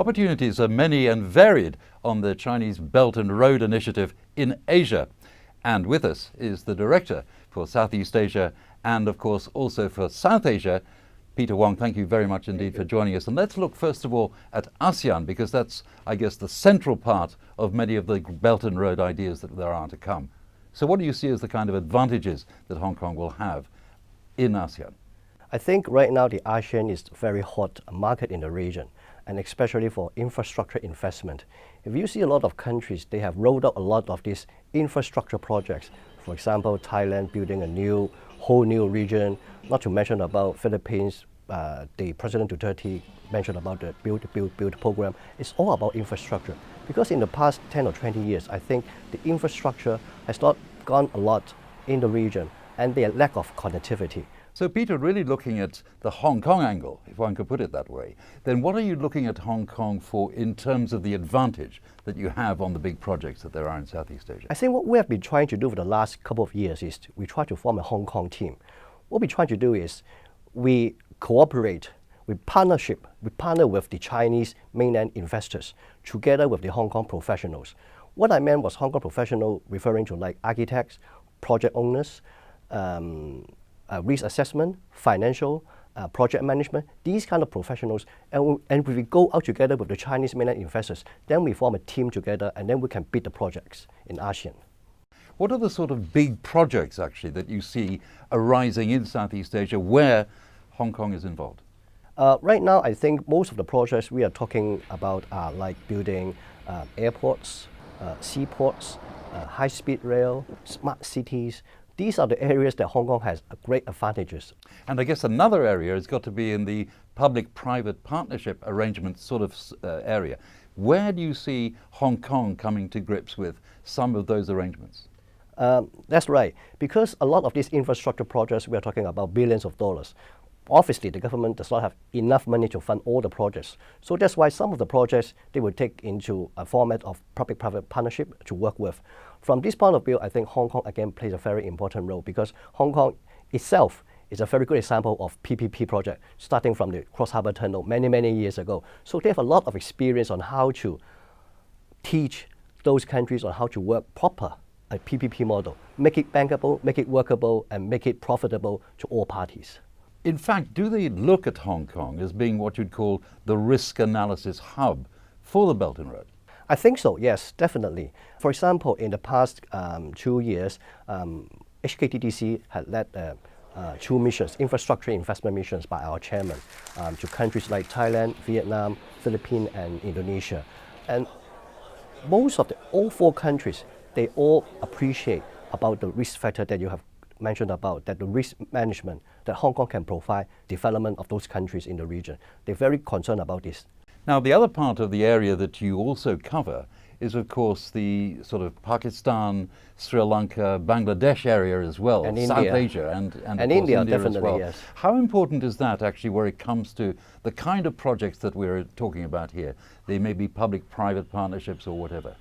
Opportunities are many and varied on the Chinese Belt and Road Initiative in Asia. And with us is the Director for Southeast Asia and, of course, also for South Asia, Peter Wong. Thank you very much indeed for joining us. And let's look first of all at ASEAN, because that's, I guess, the central part of many of the Belt and Road ideas that there are to come. So what do you see as the kind of advantages that Hong Kong will have in ASEAN? I think right now the ASEAN is a very hot market in the region, and especially for infrastructure investment. If you see a lot of countries, they have rolled out a lot of these infrastructure projects. For example, Thailand building a whole new region, not to mention about Philippines, the President Duterte mentioned about the Build program. It's all about infrastructure. Because in the past 10 or 20 years, I think the infrastructure has not gone a lot in the region, and the lack of connectivity. So Peter, really looking at the Hong Kong angle, if one could put it that way, then what are you looking at Hong Kong for in terms of the advantage that you have on the big projects that there are in Southeast Asia? I think what we have been trying to do for the last couple of years is we try to form a Hong Kong team. What we try to do is we cooperate, we partner with the Chinese mainland investors together with the Hong Kong professionals. What I meant was Hong Kong professional referring to like architects, project owners, risk assessment, financial, project management, these kind of professionals, and we go out together with the Chinese mainland investors, then we form a team together, and then we can bid the projects in ASEAN. What are the sort of big projects actually that you see arising in Southeast Asia where Hong Kong is involved? Right now, I think most of the projects we are talking about are like building airports, seaports, high-speed rail, smart cities. These are the areas that Hong Kong has great advantages. And I guess another area has got to be in the public-private partnership arrangement sort of area. Where do you see Hong Kong coming to grips with some of those arrangements? That's right. Because a lot of these infrastructure projects, we are talking about billions of dollars. Obviously, the government does not have enough money to fund all the projects. So that's why some of the projects, they will take into a format of public-private partnership to work with. From this point of view, I think Hong Kong again plays a very important role, because Hong Kong itself is a very good example of PPP project, starting from the Cross Harbour Tunnel many years ago. So they have a lot of experience on how to teach those countries on how to work proper a PPP model, make it bankable, make it workable, and make it profitable to all parties. In fact, do they look at Hong Kong as being what you'd call the risk analysis hub for the Belt and Road? I think so, yes, definitely. For example, in the past 2 years, HKTDC had led 2 missions, infrastructure investment missions by our chairman, to countries like Thailand, Vietnam, Philippines, and Indonesia. And most of all 4 countries, they all appreciate about the risk factor that you have mentioned about, that the risk management that Hong Kong can provide development of those countries in the region. They're very concerned about this. Now, the other part of the area that you also cover is, of course, the sort of Pakistan, Sri Lanka, Bangladesh area as well, and South India. Asia, and India definitely as well. Yes. How important is that actually where it comes to the kind of projects that we're talking about here? They may be public-private partnerships or whatever.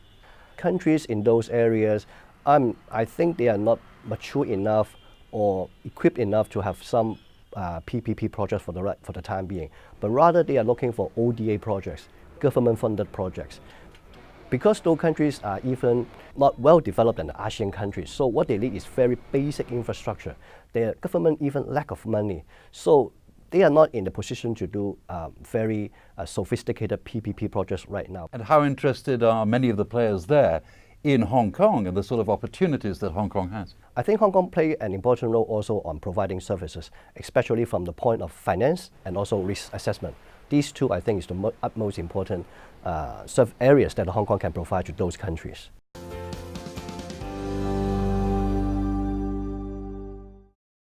Countries in those areas, I think they are not mature enough or equipped enough to have some PPP projects for the time being, but rather they are looking for ODA projects, government-funded projects. Because those countries are even not well developed than the ASEAN countries, so what they need is very basic infrastructure. Their government even lack of money, so they are not in the position to do very sophisticated PPP projects right now. And how interested are many of the players there in Hong Kong and the sort of opportunities that Hong Kong has? I think Hong Kong plays an important role also on providing services, especially from the point of finance and also risk assessment. These 2, I think, is the utmost important areas that Hong Kong can provide to those countries.